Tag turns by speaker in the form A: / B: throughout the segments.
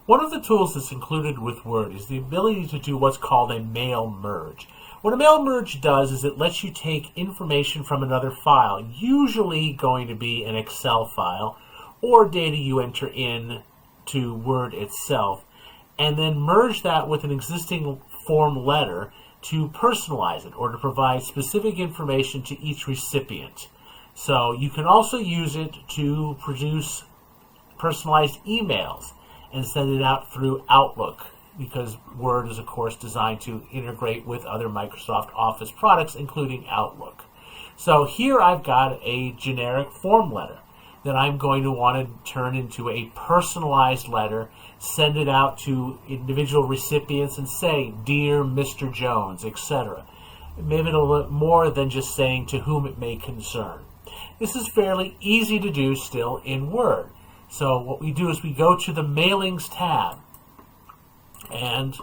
A: One of the tools that's included with Word is the ability to do what's called a mail merge. What a mail merge does is it lets you take information from another file, usually going to be an Excel file or data you enter in to Word itself, and then merge that with an existing form letter to personalize it or to provide specific information to each recipient. So you can also use it to produce personalized emails and send it out through Outlook, because Word is, of course, designed to integrate with other Microsoft Office products, including Outlook. So here I've got a generic form letter that I'm going to want to turn into a personalized letter, send it out to individual recipients and say, "Dear Mr. Jones," etc. Maybe a little bit more than just saying to whom it may concern. This is fairly easy to do still in Word. So what we do is we go to the Mailings tab, and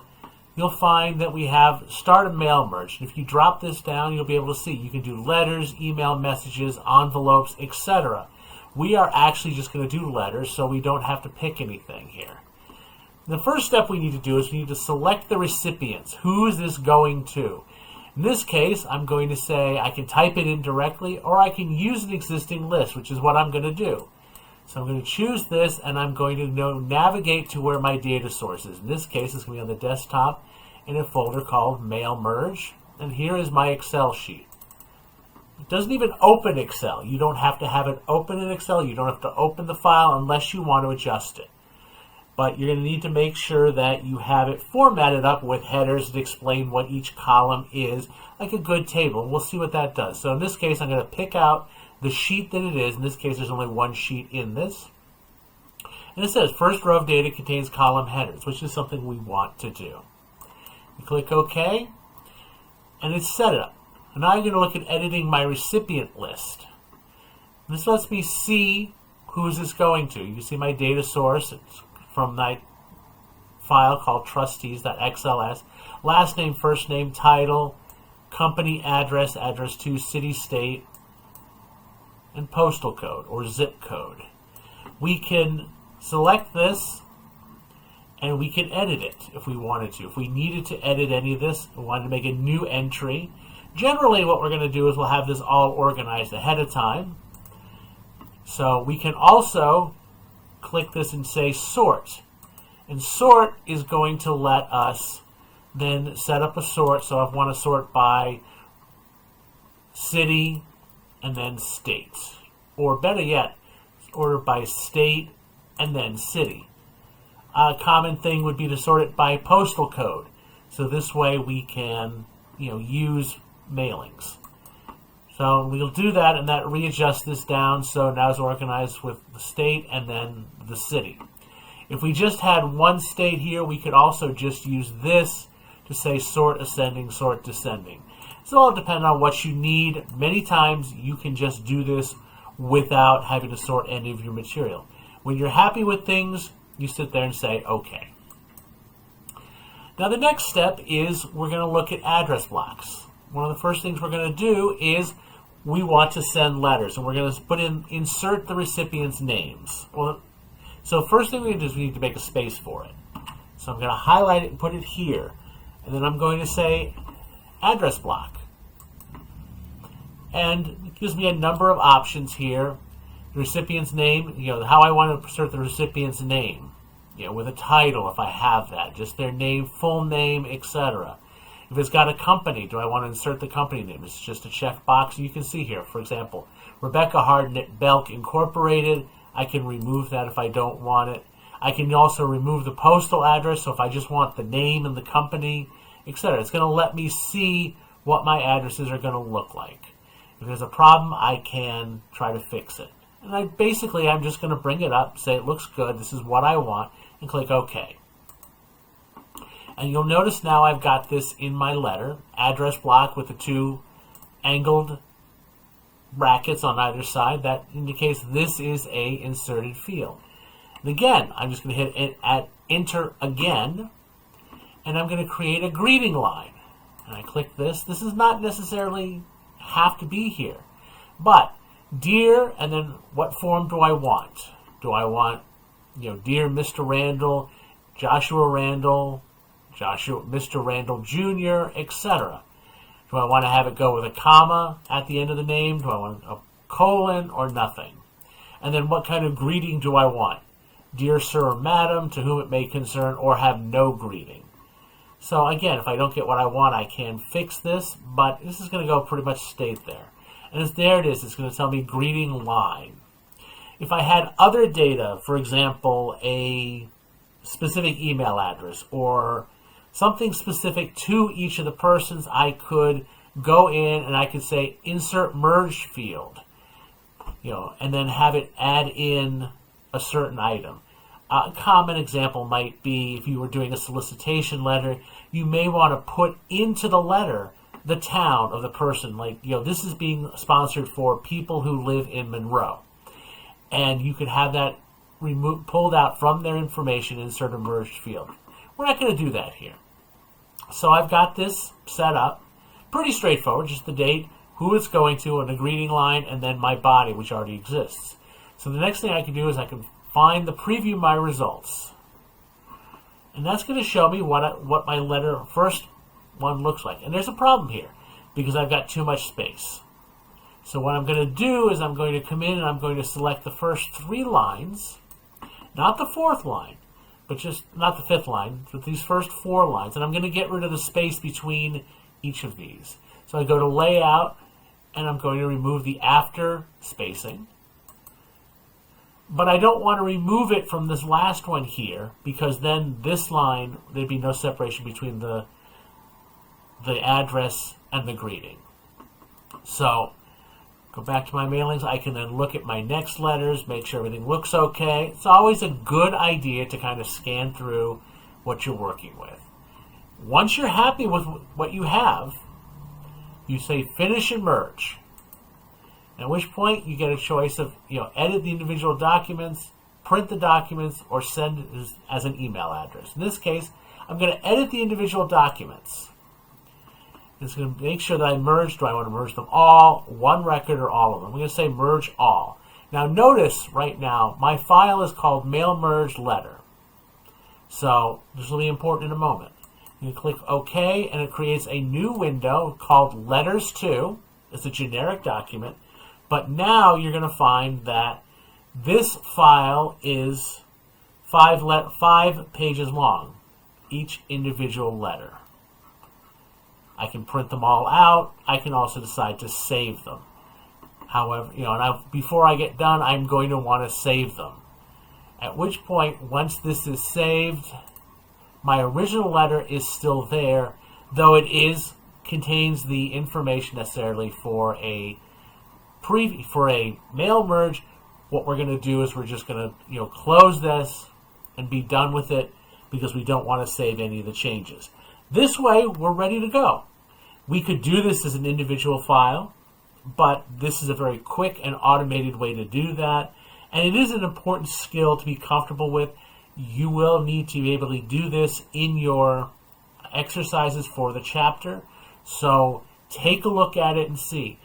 A: you'll find that we have Start a Mail Merge. And if you drop this down, you'll be able to see you can do letters, email messages, envelopes, etc. We are actually just going to do letters, so we don't have to pick anything here. The first step we need to do is we need to select the recipients. Who is this going to? In this case, I'm going to say I can type it in directly, or I can use an existing list, which is what I'm going to do. So I'm going to choose this, and I'm going to navigate to where my data source is. In this case, it's going to be on the desktop in a folder called Mail Merge. And here is my Excel sheet. It doesn't even open Excel. You don't have to have it open in Excel. You don't have to open the file unless you want to adjust it. But you're going to need to make sure that you have it formatted up with headers that explain what each column is, like a good table. We'll see what that does. So in this case, I'm going to pick out the sheet that it is. In this case, there's only one sheet in this. And it says, first row of data contains column headers, which is something we want to do. You click OK, and it's set up. And now I'm going to look at editing my recipient list. And this lets me see who is this going to. You can see my data source. It's from my file called trustees.xls. Last name, first name, title, company address, address to, city, state, and postal code or zip code. We can select this and we can edit it if we wanted to. If we needed to edit any of this, we wanted to make a new entry. Generally what we're going to do is we'll have this all organized ahead of time. So we can also click this and say sort. And sort is going to let us then set up a sort. So I want to sort by city and then state. Or better yet, order by state and then city. A common thing would be to sort it by postal code. So this way we can, use mailings. So we'll do that, and that readjusts this down so now it's organized with the state and then the city. If we just had one state here, we could also just use this to say sort ascending, sort descending. So it'll all depend on what you need. Many times you can just do this without having to sort any of your material. When you're happy with things, you sit there and say, OK. Now the next step is we're going to look at address blocks. One of the first things we're going to do is we want to send letters, and we're going to insert the recipient's names. Well, so first thing we need to do is we need to make a space for it. So I'm going to highlight it and put it here. And then I'm going to say address block. And it gives me a number of options here. The recipient's name, how I want to insert the recipient's name, with a title if I have that, just their name, full name, etc. If it's got a company, do I want to insert the company name? It's just a check box. You can see here, for example, Rebecca Hardnett Belk Incorporated. I can remove that if I don't want it. I can also remove the postal address, so if I just want the name and the company, etc. It's going to let me see what my addresses are going to look like. If there's a problem, I can try to fix it. And I'm just going to bring it up, say it looks good, this is what I want, and click OK. And you'll notice now I've got this in my letter, address block with the two angled brackets on either side. That indicates this is a inserted field. And again, I'm just going to hit enter again, and I'm going to create a greeting line. And I click this. This does not necessarily have to be here. But dear, and then what form do I want? Do I want, dear Mr. Randall, Joshua Randall, Mr. Randall Jr., etc. Do I want to have it go with a comma at the end of the name? Do I want a colon or nothing? And then what kind of greeting do I want? Dear Sir or Madam, to whom it may concern, or have no greeting. So again, if I don't get what I want, I can fix this, but this is going to go pretty much state there. And there it is. It's going to tell me greeting line. If I had other data, for example, a specific email address or something specific to each of the persons, I could go in and I could say insert merge field, and then have it add in a certain item. A common example might be if you were doing a solicitation letter, you may want to put into the letter the town of the person. Like, this is being sponsored for people who live in Monroe. And you could have that pulled out from their information, insert a merged field. We're not going to do that here. So I've got this set up. Pretty straightforward, just the date, who it's going to, and a greeting line, and then my body, which already exists. So the next thing I can do is I can find the preview my results. And that's going to show me what my letter first one looks like. And there's a problem here because I've got too much space. So what I'm going to do is I'm going to come in and I'm going to select the first 3 lines, not the 4th line, but just not the 5th line, but these first 4 lines. And I'm going to get rid of the space between each of these. So I go to Layout, and I'm going to remove the after spacing. But I don't want to remove it from this last one here, because then this line, there'd be no separation between the address and the greeting. So, go back to my mailings. I can then look at my next letters, make sure everything looks okay. It's always a good idea to kind of scan through what you're working with. Once you're happy with what you have, you say Finish and Merge. At which point you get a choice of, edit the individual documents, print the documents, or send it as an email address. In this case, I'm going to edit the individual documents. It's going to make sure that I merge. Do I want to merge them all, one record, or all of them? I'm going to say merge all. Now notice right now, my file is called mail merge letter. So this will be important in a moment. You click OK, and it creates a new window called Letters To. It's a generic document. But now you're going to find that this file is 5 pages long, each individual letter. I can print them all out. I can also decide to save them. However, before I get done, I'm going to want to save them. At which point, once this is saved, my original letter is still there, though it contains the information necessarily for a mail merge. What we're going to do is we're just going to close this and be done with it because we don't want to save any of the changes. This way, we're ready to go. We could do this as an individual file, but this is a very quick and automated way to do that. And it is an important skill to be comfortable with. You will need to be able to do this in your exercises for the chapter. So take a look at it and see.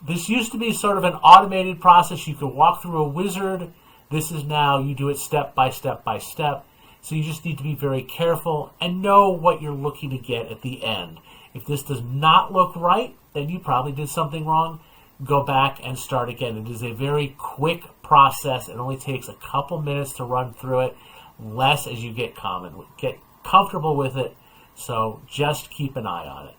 A: This used to be sort of an automated process. You could walk through a wizard. This is now you do it step by step by step. So you just need to be very careful and know what you're looking to get at the end. If this does not look right, then you probably did something wrong. Go back and start again. It is a very quick process. It only takes a couple minutes to run through it, less as you get comfortable with it. So just keep an eye on it.